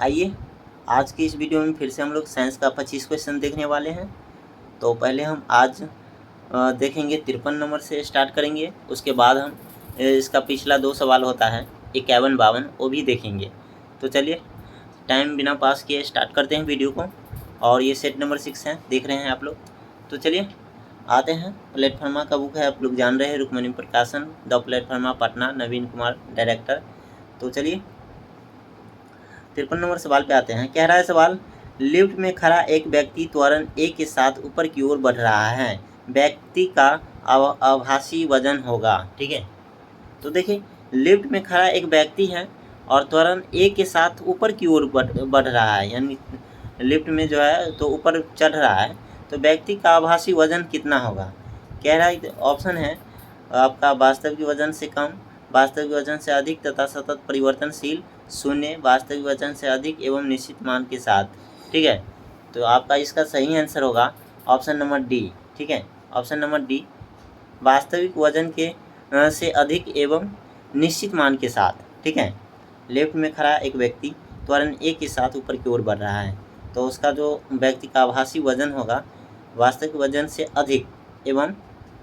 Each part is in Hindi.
आइए आज की इस वीडियो में फिर से हम लोग साइंस का 25 क्वेश्चन देखने वाले हैं। तो पहले हम आज देखेंगे 53 नंबर से स्टार्ट करेंगे। उसके बाद हम इसका पिछला 2 सवाल होता है 51 52 वो भी देखेंगे। तो चलिए टाइम बिना पास किए स्टार्ट करते हैं वीडियो को। और ये सेट नंबर 6 है, देख रहे हैं आप लोग। तो चलिए आते हैं। प्लेटफार्मा का बुक है, आप लोग जान रहे हैं, Rukmani Prakashan, the platform Patna, Naveen Kumar director. तो चलिए 53 नंबर सवाल पे आते हैं। कह रहा है सवाल, लिफ्ट में खड़ा एक व्यक्ति त्वरण ए के साथ ऊपर की ओर बढ़ रहा है, व्यक्ति का आभासी वजन होगा। ठीक है, तो देखिए लिफ्ट में खड़ा एक व्यक्ति है और त्वरण ए के साथ ऊपर की ओर बढ़ रहा है, यानी लिफ्ट में जो है तो ऊपर चढ़ रहा है, तो व्यक्ति का आभासी वजन कितना होगा। कह रहा है ऑप्शन है आपका वास्तविक वजन से कम, वास्तविक वजन से अधिक तथा सतत परिवर्तनशील, शून्य, वास्तविक वजन से अधिक एवं निश्चित मान के साथ। ठीक है, तो आपका इसका सही आंसर होगा ऑप्शन नंबर डी। ठीक है, ऑप्शन नंबर डी, वास्तविक वजन के से अधिक एवं निश्चित मान के साथ। ठीक है, लेफ्ट में खड़ा एक व्यक्ति त्वरण ए के साथ ऊपर की ओर बढ़ रहा है, तो उसका जो व्यक्ति का आभासी वजन होगा वास्तविक वजन से अधिक एवं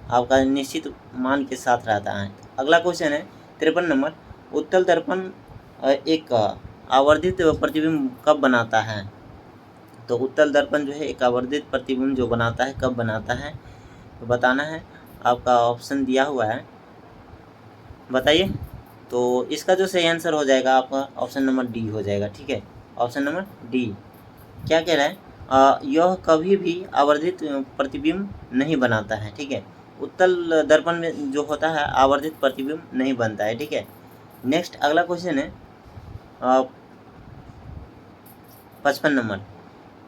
आपका निश्चित मान के साथ रहता है। अगला क्वेश्चन है 53 नंबर, उत्तल दर्पण एक आवर्धित प्रतिबिंब कब बनाता है। तो उत्तल दर्पण जो है एक आवर्धित प्रतिबिंब जो बनाता है कब बनाता है, तो बताना है। आपका ऑप्शन दिया हुआ है, बताइए। तो इसका जो सही आंसर हो जाएगा आपका ऑप्शन नंबर डी हो जाएगा। ठीक है, ऑप्शन नंबर डी। क्या कह रहा है, यह कभी भी आवर्धित प्रतिबिंब नहीं बनाता है। ठीक है, उत्तल दर्पण में जो होता है आवर्धित प्रतिबिंब नहीं बनता है। ठीक है, नेक्स्ट अगला क्वेश्चन है 55 नंबर।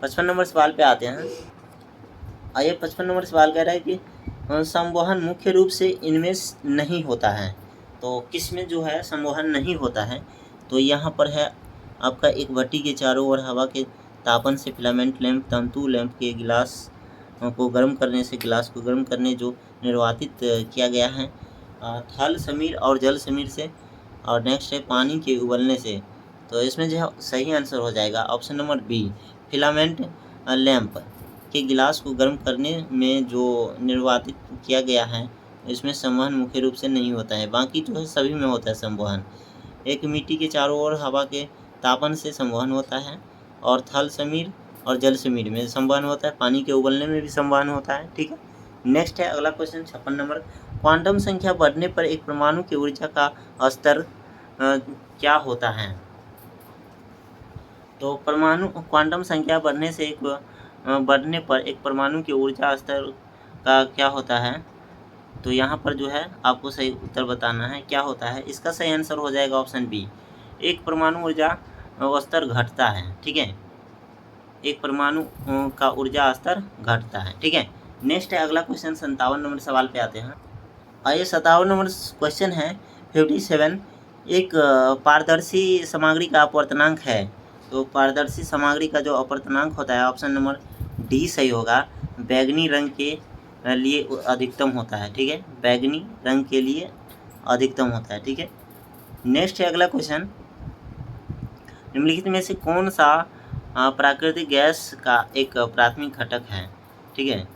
55 नंबर सवाल पे आते हैं। आइए 55 नंबर सवाल कह रहा है कि संवहन मुख्य रूप से इनमें नहीं होता है, तो किस में जो है संवहन नहीं होता है। तो यहाँ पर है आपका एक भट्टी के चारों ओर हवा के तापन से फिलामेंट लैंप, तंतु लैंप के गिलास को गर्म करने से गिलास को गर्म करने जो निर्वातित किया गया है, थल समीर और जल समीर से, और नेक्स्ट है पानी के उबलने से। तो इसमें जो है सही आंसर हो जाएगा option number B, filament lamp के गिलास को गर्म करने में जो निर्वातित किया गया है, इसमें संवहन मुख्य रूप से नहीं होता है, बाकी जो है सभी में होता है संवहन। एक मिट्टी के चारों ओर हवा के तापन से संवहन होता है, और थल समीर और जल समीर में संवहन होता है, पानी के उबलने में भी संवहन होता है। ठीक है, नेक्स्ट है अगला क्वेश्चन 56 नंबर, क्वांटम संख्या बढ़ने पर एक परमाणु की ऊर्जा का स्तर क्या होता है। तो परमाणु क्वांटम संख्या बढ़ने पर एक परमाणु की ऊर्जा स्तर का क्या होता है। तो यहाँ पर जो है आपको सही उत्तर बताना है क्या होता है। इसका सही आंसर हो जाएगा ऑप्शन बी, एक परमाणु ऊर्जा स्तर घटता है। ठीक है, एक परमाणु का ऊर्जा स्तर घटता है। ठीक है, नेक्स्ट है अगला क्वेश्चन 57 नंबर सवाल पे आते हैं। आइए 57 नंबर क्वेश्चन है 57, एक पारदर्शी सामग्री का अपवर्तनांक है। तो पारदर्शी सामग्री का जो अपवर्तनांक होता है ऑप्शन नंबर डी सही होगा, बैगनी रंग के लिए अधिकतम होता है। ठीक है, बैगनी रंग के लिए अधिकतम होता है। ठीक है, नेक्स्ट है अगला क्वेश्चन, निम्नलिखित में से कौन सा प्राकृतिक गैस का एक प्राथमिक घटक है। ठीक है,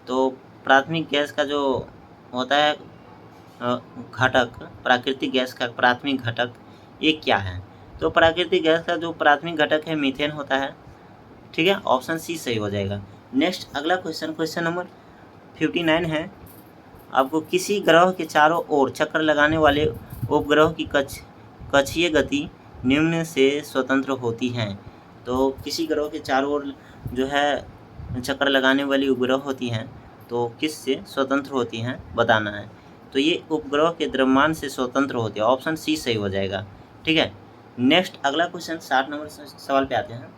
तो प्राथमिक गैस का जो होता है घटक, प्राकृतिक गैस का प्राथमिक घटक ये क्या है। तो प्राकृतिक गैस का जो प्राथमिक घटक है मीथेन होता है। ठीक है, ऑप्शन सी सही हो जाएगा। नेक्स्ट अगला क्वेश्चन, क्वेश्चन नंबर 59 है, आपको किसी ग्रह के चारों ओर चक्कर लगाने वाले उपग्रह की कक्षीय गति निम्न से स्वतंत्र होती है। तो किसी ग्रह के चारों ओर जो है चक्कर लगाने वाली उपग्रह होती हैं, तो किस से स्वतंत्र होती हैं बताना है। तो ये उपग्रह के द्रव्यमान से स्वतंत्र होती है, ऑप्शन सी सही हो जाएगा। ठीक है, नेक्स्ट अगला क्वेश्चन 60 नंबर सवाल पे आते हैं।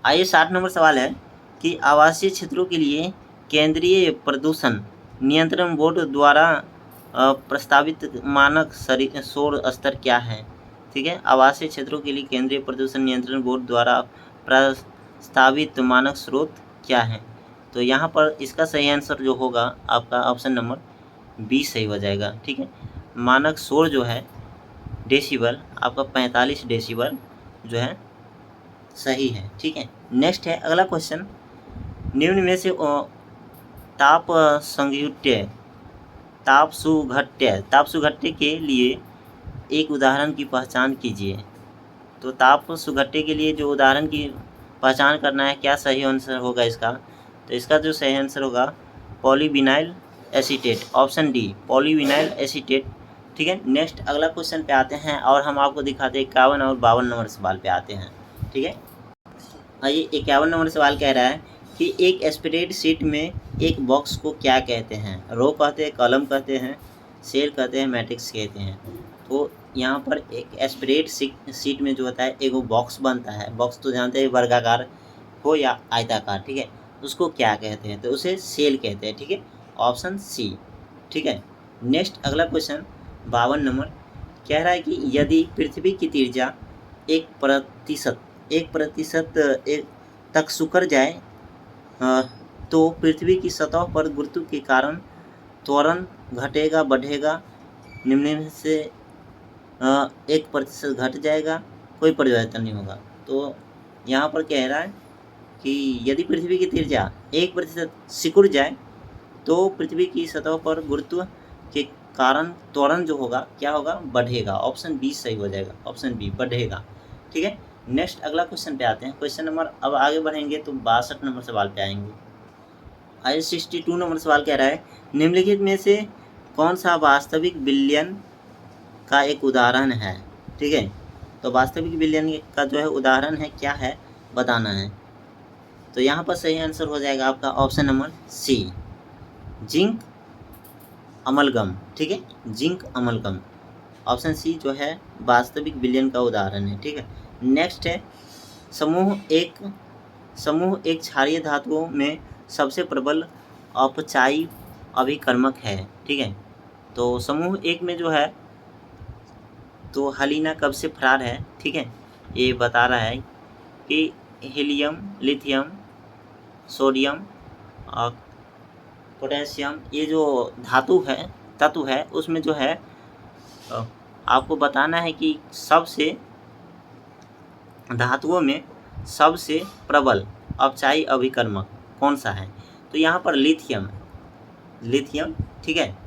आइए 60 नंबर सवाल है कि आवासीय क्षेत्रों के लिए केंद्रीय प्रदूषण नियंत्रण बोर्ड द्वारा प्रस्तावित मानक शोर स्तर क्या है। ठीक है, आवासीय क्षेत्रों के लिए केंद्रीय प्रदूषण नियंत्रण बोर्ड द्वारा प्रस्तावित मानक स्रोत क्या है। तो यहाँ पर इसका सही आंसर जो होगा आपका ऑप्शन नंबर बी सही हो जाएगा। ठीक है, मानक शोर जो है डेसिबल आपका 45 डेसिबल जो है सही है। ठीक है, नेक्स्ट है अगला क्वेश्चन, निम्न में से ताप संयुट्य ताप सुघट्य के लिए एक उदाहरण की पहचान कीजिए। तो ताप सुघट्य के लिए जो उदाहरण की पहचान करना है, क्या सही आंसर होगा इसका? तो इसका जो सही आंसर होगा polyvinyl acetate, option D polyvinyl acetate. ठीक है, नेक्स्ट अगला क्वेश्चन पे आते हैं और हम आपको दिखाते हैं 51 और 52 नंबर सवाल पे आते हैं। ठीक है, आइए 51 नंबर सवाल कह रहा है कि एक स्प्रेडशीट में एक बॉक्स को क्या कहते हैं? रो कहते हैं, कॉलम कहते हैं, सेल कहते हैं, मैट्रिक्स कहते हैं। तो यहाँ पर एक स्प्रेडशीट में जो होता है एक वो बॉक्स बनता है। बॉक्स तो जानते हैं वर्गाकार हो या आयताकार। ठीक है, उसको क्या कहते हैं? तो उसे सेल कहते हैं। ठीक है, ऑप्शन सी। ठीक है, नेक्स्ट अगला क्वेश्चन 52 नंबर कह रहा है कि यदि पृथ्वी की त्रिज्या 1% तक सिकुड़ जाए तो पृथ्वी की सतह पर गुरुत्व के कारण त्वरण घटेगा, बढ़ेगा? निम्न में से 1% घट जाएगा, कोई परिवर्तन नहीं होगा। तो यहाँ पर कह रहा है कि यदि पृथ्वी की त्रिज्या 1% सिकुड़ जाए तो पृथ्वी की सतह पर गुरुत्व के कारण त्वरण जो होगा क्या होगा? बढ़ेगा। ऑप्शन बी सही हो जाएगा, ऑप्शन बी बढ़ेगा। ठीक है, नेक्स्ट अगला क्वेश्चन पे आते हैं। क्वेश्चन नंबर अब आगे बढ़ेंगे तो 62 नंबर सवाल पे आएंगे। आइए 62 नंबर सवाल कह रहा है निम्नलिखित में से कौन सा वास्तविक बिलियन का एक उदाहरण है? ठीक है, तो वास्तविक बिलियन का जो है उदाहरण है क्या है बताना है। तो यहाँ पर सही आंसर हो जाएगा आपका option number C zinc amalgam. ठीक है, जिंक अमलगम, ऑप्शन सी जो है वास्तविक बिलियन का उदाहरण है। ठीक है, नेक्स्ट है समूह एक क्षारीय धातुओं में सबसे प्रबल अपचायी अभिकर्मक है। ठीक है, तो समूह एक में जो है तो हलीना कब से फरार है? ठीक है, ये बता रहा है कि हीलियम, लिथियम, सोडियम और पोटेशियम, ये जो तत्व है उसमें जो है आपको बताना है कि सबसे धातुओं में सबसे प्रबल अपचायी अभिकर्मक कौन सा है? तो यहाँ पर लिथियम, ठीक है,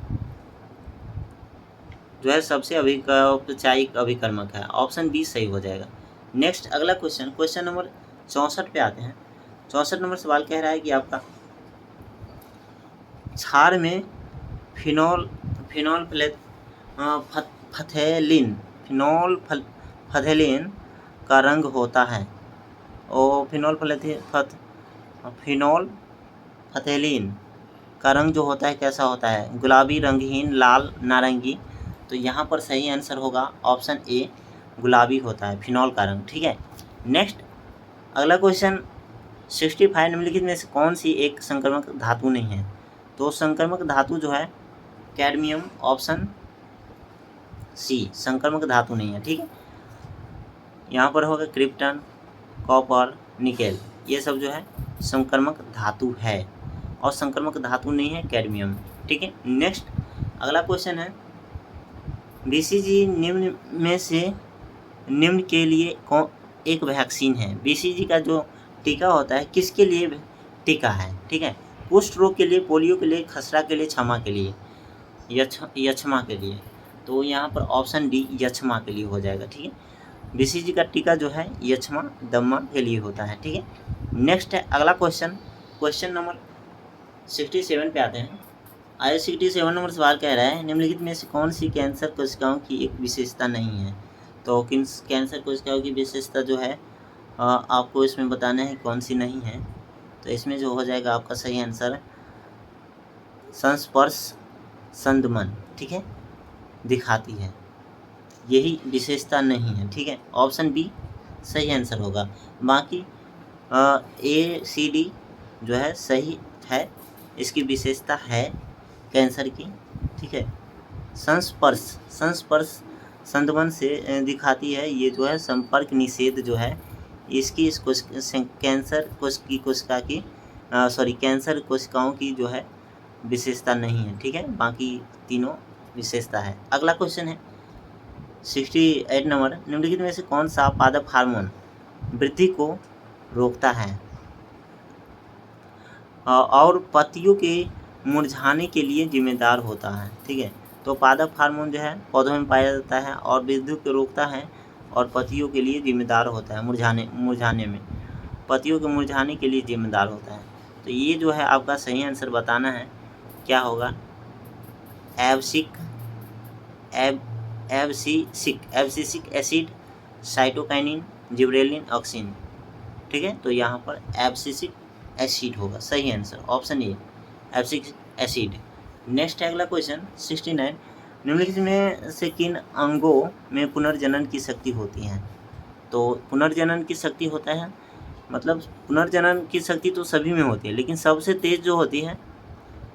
जो है सबसे अपचायी अभिकर्मक है। ऑप्शन बी सही हो जाएगा। नेक्स्ट अगला क्वेश्चन नंबर 64 पे आते हैं। 64 नंबर सवाल कह रहा है कि आपका क्षार में फिनोल्फथेलिन का रंग होता है। और फिनोल्फथेलिन का रंग जो होता है कैसा होता है? गुलाबी, रंगहीन, लाल, नारंगी। तो यहाँ पर सही आंसर होगा ऑप्शन ए गुलाबी होता है फिनॉल का रंग। ठीक है, नेक्स्ट अगला क्वेश्चन 65 निम्नलिखित में से कौन सी एक संक्रमक धातु नहीं है? तो संक्रमक धातु जो है कैडमियम, ऑप्शन सी संक्रमक धातु नहीं है। ठीक है, यहाँ पर होगा क्रिप्टन, कॉपर, निकेल, ये सब जो है संक्रमक धातु है और संक्रमक धातु नहीं है कैडमियम। ठीक है, नेक्स्ट अगला क्वेश्चन है बीसीजी निम्न में से निम्न के लिए एक वैक्सीन है। बीसीजी का जो टीका होता है किसके लिए टीका है? ठीक है, कुष्ठ रोग के लिए, पोलियो के लिए, खसरा के लिए, क्षमा के लिए, यक्षमा के लिए। तो यहाँ पर ऑप्शन डी यक्षमा के लिए हो जाएगा। ठीक है, बीसीजी का टीका जो है यक्षमा, दम्मा के लिए होता है। ठीक है, नेक्स्ट है अगला क्वेश्चन नंबर 67 पे आते हैं। आइए 67 नंबर सवाल कह रहा है निम्नलिखित में से कौन सी कैंसर कोशिकाओं की एक विशेषता नहीं है? तो किन कैंसर कोशिकाओं की विशेषता जो है आपको इसमें बताना है कौन सी नहीं है। तो इसमें जो हो जाएगा आपका सही आंसर संस्पर्श संदमन, ठीक है, दिखाती है, यही विशेषता नहीं है। ठीक है, ऑप्शन बी सही आंसर होगा। बाकी ए सी डी जो है सही है, इसकी विशेषता है कैंसर की। ठीक है, संस्पर्श संदमन से दिखाती है, ये जो है संपर्क निषेध जो है इसकी इस कैंसर कोशिकाओं की जो है विशेषता नहीं है। ठीक है, बाकी तीनों विशेषता है। अगला क्वेश्चन है 68 नंबर, निम्नलिखित में से कौन सा पादप हार्मोन वृद्धि को रोकता है और पत्तियों के मुरझाने के लिए जिम्मेदार होता है? ठीक है, तो पादप हार्मोन जो है पौधों में पाया जाता है और वृद्धि को रोकता है और पत्तियों के लिए जिम्मेदार होता है, मुरझाने में, पत्तियों के मुरझाने के लिए जिम्मेदार होता है। तो ये जो है आपका सही आंसर बताना है, क्या होगा? Abscisic acid, cytokinin, gibberellin, auxin. ठीक है, तो यहाँ पर एब्सिसिक एसिड होगा सही answer, option A abscisic acid. Next अगला क्वेश्चन 69, निम्नलिखित में से किन अंगों में पुनर्जनन की शक्ति होती है? तो पुनर्जनन की शक्ति होता है, मतलब पुनर्जनन की शक्ति तो सभी में होती है, लेकिन सबसे तेज जो होती है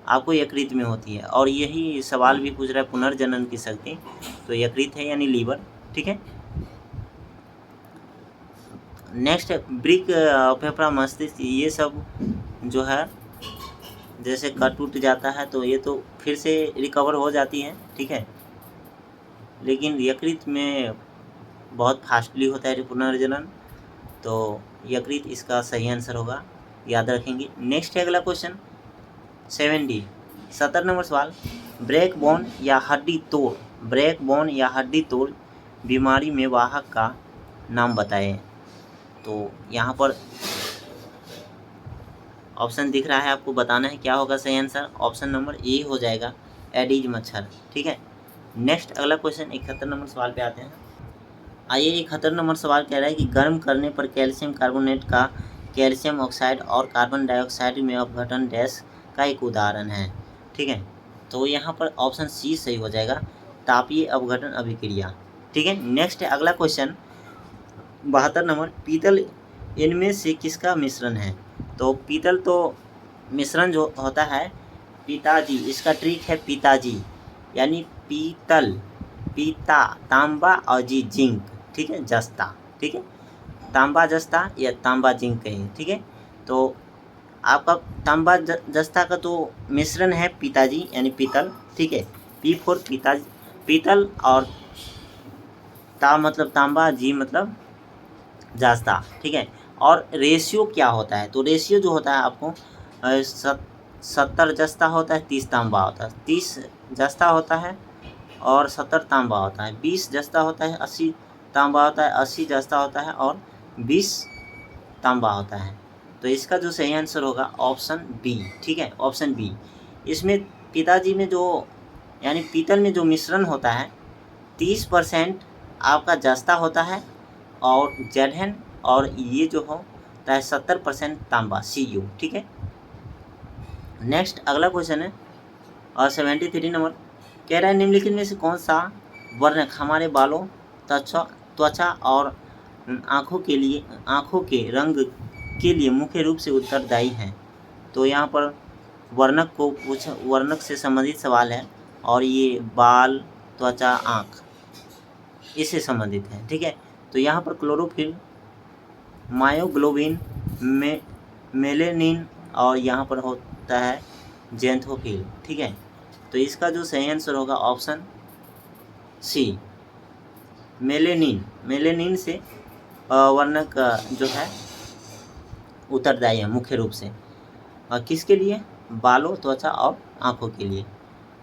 आपको यकृत में होती है, और यही सवाल भी पूछ रहा है पुनर्जनन की शक्ति, तो यकृत है यानी लीवर। ठीक है, नेक्स्ट ब्रिक, फेफड़ा, मस्तिष्क, ये सब जो है जैसे कट टूट जाता है तो ये तो फिर से रिकवर हो जाती है। ठीक है, लेकिन यकृत में बहुत फास्टली होता है पुनर्जनन, तो यकृत इसका सही आंसर होगा, याद रखेंगे। नेक्स्ट है अगला क्वेश्चन 70 नंबर सवाल, ब्रेक बोन या हड्डी तोड़ बीमारी में वाहक का नाम बताएं। तो यहाँ पर ऑप्शन दिख रहा है, आपको बताना है क्या होगा सही आंसर। ऑप्शन नंबर ए हो जाएगा, एडीज मच्छर। ठीक है, नेक्स्ट अगला क्वेश्चन 71 नंबर सवाल पे आते हैं। आइए 71 नंबर सवाल कह रहा है कि गर्म करने पर कैल्शियम कार्बोनेट का कैल्शियम ऑक्साइड और कार्बन डाइऑक्साइड में अपघटन डैश का एक उदाहरण है। ठीक है, तो यहाँ पर ऑप्शन सी सही हो जाएगा, तापीय अपघटन अभिक्रिया। ठीक है, नेक्स्ट अगला क्वेश्चन 72 नंबर, पीतल इनमें से किसका मिश्रण है? तो पीतल तो मिश्रण जो होता है पिताजी, इसका ट्रिक है पिताजी, यानी पीतल, पीता तांबा और जी जिंक। ठीक है, जस्ता। ठीक है, तांबा जस्ता या तांबा जिंक कहें। ठीक है, तो आपका तांबा जस्ता का तो मिश्रण है पिताजी यानी पीतल। ठीक है, पी फॉर पिताजी, पीतल, और ता मतलब तांबा, जी मतलब जस्ता। ठीक है, और रेशियो क्या होता है? तो रेशियो जो होता है आपको 70 जस्ता होता है, 30 तांबा होता है, 30 जस्ता होता है और 70 तांबा होता है, 20 जस्ता होता है, 80 तांबा होता है, 80 जस्ता होता है और 20 तांबा होता है। तो इसका जो सही आंसर होगा ऑप्शन बी। ठीक है, ऑप्शन बी। इसमें पिताजी में जो यानी पीतल में जो मिश्रण होता है 30% आपका जस्ता होता है और जेडहन, और ये जो होता है 70% तांबा, Cu। ठीक है, नेक्स्ट अगला क्वेश्चन है और 73 नंबर कह रहा है, निम्नलिखित में से कौन सा वर्णक हमारे बालों, त्वचा और आँखों के रंग के लिए मुख्य रूप से उत्तरदायी है? तो यहाँ पर वर्णक से संबंधित सवाल है, और ये बाल, त्वचा, आँख इससे संबंधित है। ठीक है, तो यहाँ पर क्लोरोफिल, मायोग्लोबिन, मेलेनिन, और यहाँ पर होता है जेंथोफिल। ठीक है, तो इसका जो सही आंसर होगा ऑप्शन सी, मेलेनिन से वर्णक जो है उत्तरदायी है मुख्य रूप से, किसके लिए? बालों, त्वचा और आँखों के लिए।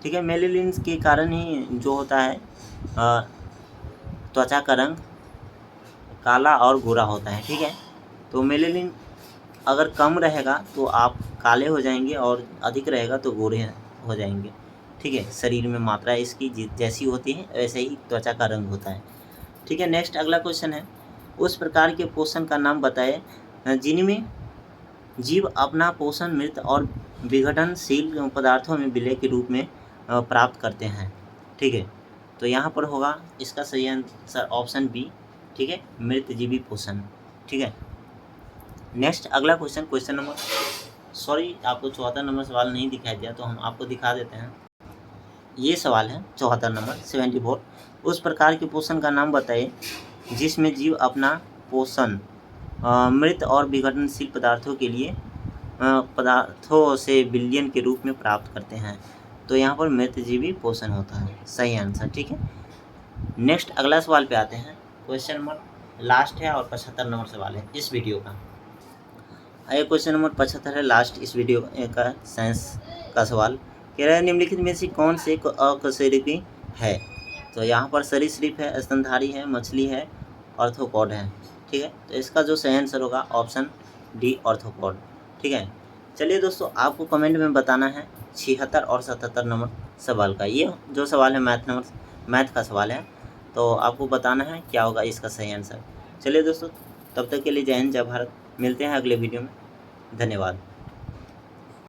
ठीक है, मेलेनिन के कारण ही जो होता है त्वचा का रंग काला और गोरा होता है। ठीक है, तो मेलेनिन अगर कम रहेगा तो आप काले हो जाएंगे और अधिक रहेगा तो गोरे हो जाएंगे। ठीक है, शरीर में मात्रा इसकी जैसी होती है वैसे ही त्वचा का रंग होता है। ठीक है, नेक्स्ट अगला क्वेश्चन है, उस प्रकार के पोषण का नाम बताएं जिनमें जीव अपना पोषण मृत और विघटनशील पदार्थों में विलय के रूप में प्राप्त करते हैं। ठीक है, तो यहाँ पर होगा इसका सही आंसर ऑप्शन बी। ठीक है, मृतजीवी पोषण। ठीक है, नेक्स्ट अगला क्वेश्चन नंबर, सॉरी आपको 74 नंबर सवाल नहीं दिखाई दिया तो हम आपको दिखा देते हैं। ये सवाल है 74 नंबर 74, उस प्रकार के पोषण का नाम बताइए जिसमें जीव अपना पोषण मृत और विघटनशील पदार्थों से विलयन के रूप में प्राप्त करते हैं। तो यहाँ पर मृतजीवी पोषण होता है सही आंसर। ठीक है, नेक्स्ट अगला सवाल पे आते हैं। क्वेश्चन नंबर लास्ट है और 75 नंबर सवाल है इस वीडियो का। ये क्वेश्चन नंबर 75 है, लास्ट इस वीडियो का साइंस का सवाल। कह रहा है निम्नलिखित में से कौन से अकशेरुकी है। तो यहाँ पर सरीसृप है, स्तनधारी है, मछली है, ऑर्थ्रोपॉड है। ठीक है, तो इसका जो सही आंसर होगा ऑप्शन डी ऑर्थ्रोपॉड। ठीक है, चलिए दोस्तों आपको कमेंट में बताना है 76 और 77 नंबर सवाल का। ये जो सवाल है मैथ का सवाल है, तो आपको बताना है क्या होगा इसका सही आंसर। चलिए दोस्तों, तब तक के लिए जय हिंद, जय भारत। मिलते हैं अगले वीडियो में। धन्यवाद।